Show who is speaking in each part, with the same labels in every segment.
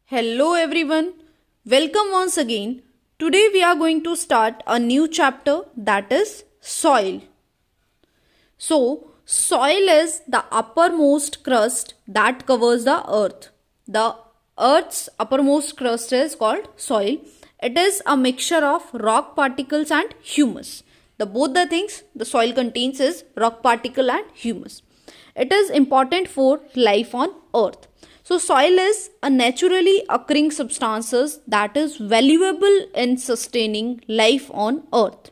Speaker 1: Hello everyone, welcome once again. Today we are going to start a new chapter, that is soil. So, soil is the uppermost crust that covers the earth. The earth's uppermost crust is called soil. It is a mixture of rock particles and humus. Both the things the soil contains is rock particle and humus. It is important for life on earth. So soil is a naturally occurring substances that is valuable in sustaining life on earth.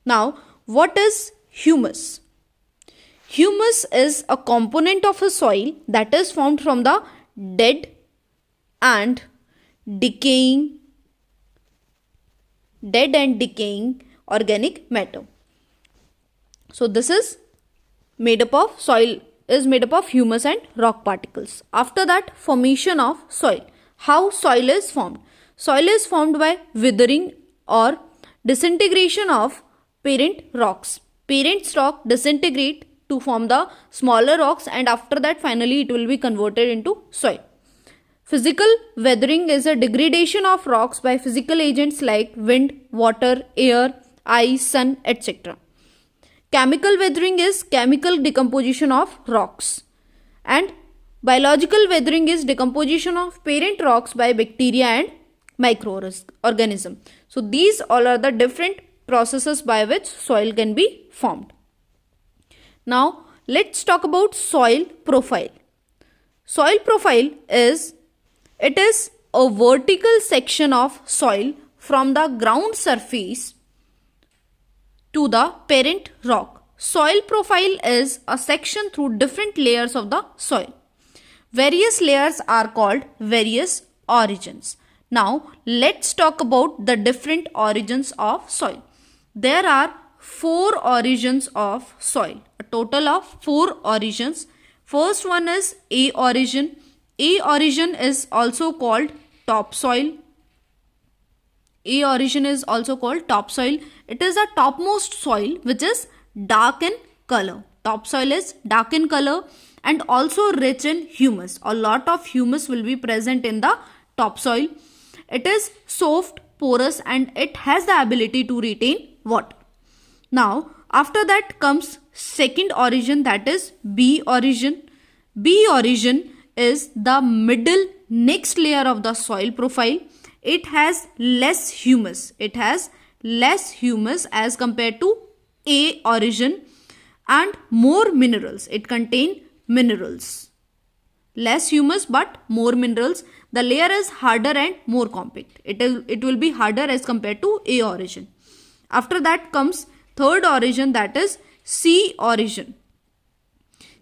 Speaker 1: Now, what is humus? Humus is a component of a soil that is formed from the dead and decaying organic matter. So this is made up of soil is made up of humus and rock particles. After that, formation of soil. How soil is formed? Soil is formed by withering or disintegration of parent rocks. Parent rock disintegrate to form the smaller rocks, and after that finally it will be converted into soil. Physical weathering is a degradation of rocks by physical agents like wind, water, air, ice, sun, etc. Chemical weathering is chemical decomposition of rocks, and biological weathering is decomposition of parent rocks by bacteria and microorganisms. So these all are the different processes by which soil can be formed. Now let's talk about soil profile. Soil profile is a vertical section of soil from the ground surface to the parent rock. Soil profile is a section through different layers of the soil. Various layers are called various origins. Now let's talk about the different origins of soil. There are 4 origins of soil, a total of 4 origins. First one is A origin. A origin is also called topsoil. A origin is also called topsoil. It is a topmost soil which is dark in color. Topsoil is dark in color and also rich in humus. A lot of humus will be present in the topsoil. It is soft, porous, and it has the ability to retain water. Now, after that comes second origin, that is B origin. B origin is the middle next layer of the soil profile. It has less humus. It has less humus as compared to A origin, and more minerals. It contains minerals. Less humus but more minerals. The layer is harder and more compact. It will be harder as compared to A origin. After that comes third origin, that is C origin.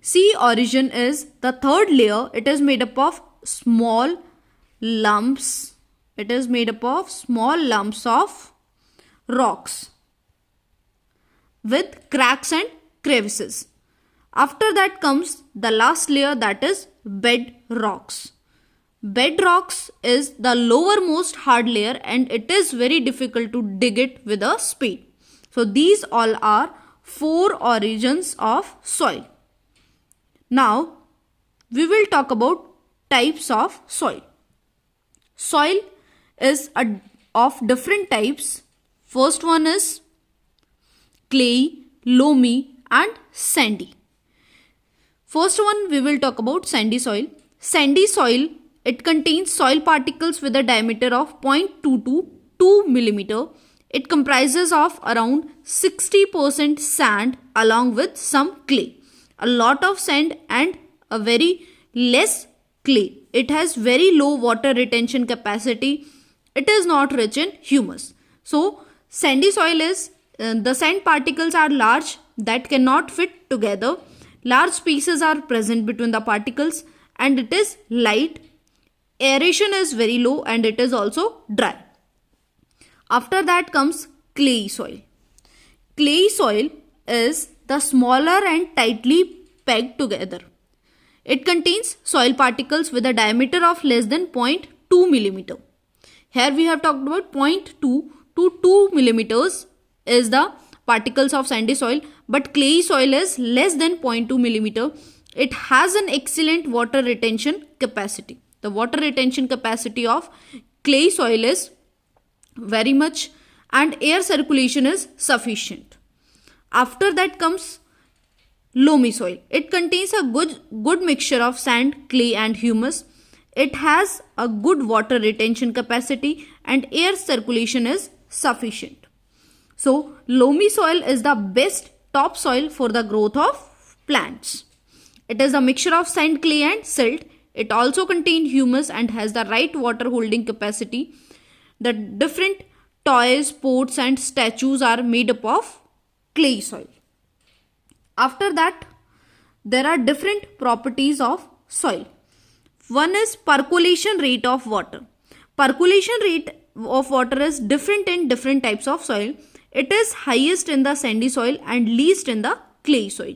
Speaker 1: C origin is the third layer. It is made up of small lumps. It is made up of small lumps of rocks with cracks and crevices. After that comes the last layer, that is bed rocks. Bed rocks is the lowermost hard layer and it is very difficult to dig it with a spade. So these all are 4 origins of soil. Now we will talk about types of soil. Soil is of different types. First one is clay, loamy, and sandy. First one we will talk about sandy soil. Sandy soil, it contains soil particles with a diameter of 0.2 to 2 millimeter. It comprises of around 60% sand along with some clay. A lot of sand and a very less clay. It has very low water retention capacity. It is not rich in humus. So sandy soil is, the sand particles are large that cannot fit together. Large pieces are present between the particles and it is light. Aeration is very low and it is also dry. After that comes clay soil. Clay soil is the smaller and tightly packed together. It contains soil particles with a diameter of less than 0.2 millimeter. Here we have talked about 0.2 to 2 millimeters is the particles of sandy soil, but clay soil is less than 0.2 millimeter. It has an excellent water retention capacity. The water retention capacity of clay soil is very much and air circulation is sufficient. After that comes loamy soil. It contains a good mixture of sand, clay and humus. It has a good water retention capacity and air circulation is sufficient. So loamy soil is the best topsoil for the growth of plants. It is a mixture of sand, clay and silt. It also contains humus and has the right water holding capacity. The different toys, pots and statues are made up of clay soil. After that, there are different properties of soil. One is percolation rate of water. Percolation rate of water is different in different types of soil. It is highest in the sandy soil and least in the clay soil.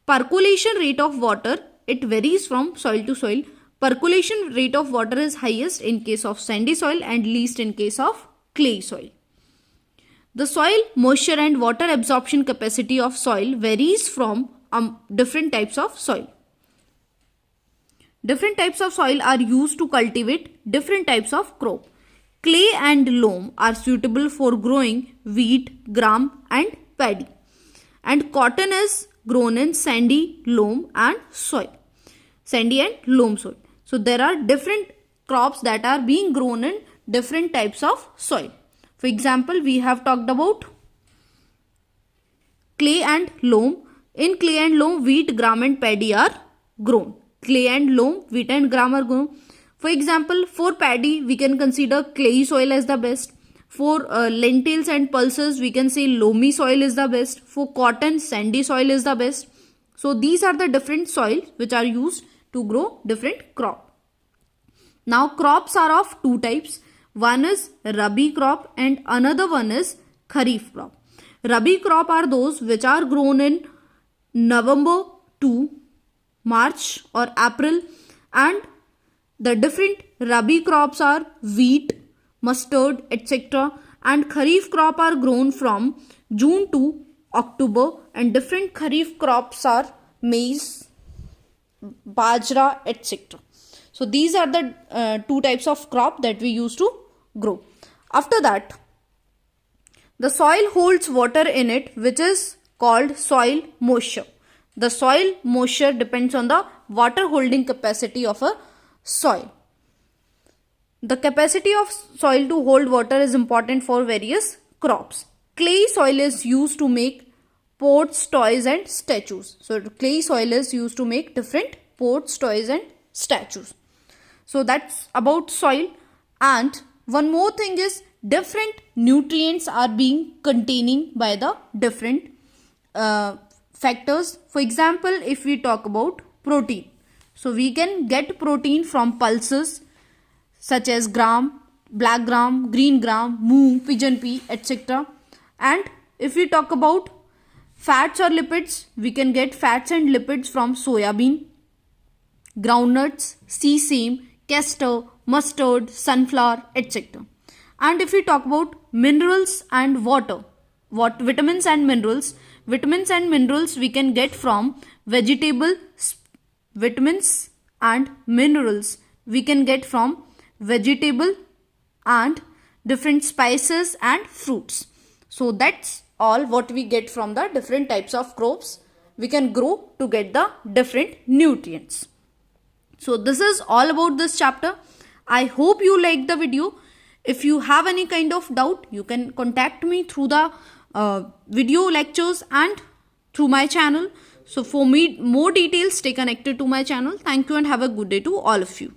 Speaker 1: Percolation rate of water, it varies from soil to soil. Percolation rate of water is highest in case of sandy soil and least in case of clay soil. The soil moisture and water absorption capacity of soil varies from different types of soil. Different types of soil are used to cultivate different types of crop. Clay and loam are suitable for growing wheat, gram and paddy. And cotton is grown in sandy, loam and soil. Sandy and loam soil. So there are different crops that are being grown in different types of soil. For example, we have talked about clay and loam. In clay and loam, wheat, gram and paddy are grown. Clay and loam, wheat and gram are grown. For example, for paddy, we can consider clay soil as the best. For lentils and pulses, we can say loamy soil is the best. For cotton, sandy soil is the best. So these are the different soils which are used to grow different crop. Now crops are of two types. One is Rabi crop and another one is Kharif crop. Rabi crop are those which are grown in November to March or April, and the different Rabi crops are wheat, mustard, etc. and Kharif crop are grown from June to October, and different Kharif crops are maize, bajra, etc. So these are the two types of crop that we used to grow. After that, the soil holds water in it, which is called soil moisture. The soil moisture depends on the water holding capacity of a soil. The capacity of soil to hold water is important for various crops. Clay soil is used to make pots, toys and statues. So clay soil is used to make different pots, toys and statues. So that's about soil. And one more thing is different nutrients are being containing by the different factors. For example, if we talk about protein, so we can get protein from pulses such as gram, black gram, green gram, moong, pigeon pea, etc. And if we talk about fats or lipids, we can get fats and lipids from soya bean, groundnuts, sesame, castor, mustard, sunflower, etc. And if we talk about minerals and water, vitamins and minerals we can get from vegetable. Vitamins and minerals we can get from vegetable and different spices and fruits. So that's all what we get from the different types of crops we can grow to get the different nutrients. So this is all about this chapter. I hope you liked the video. If you have any kind of doubt, you can contact me through the video lectures and through my channel. So for more details, stay connected to my channel. Thank you and have a good day to all of you.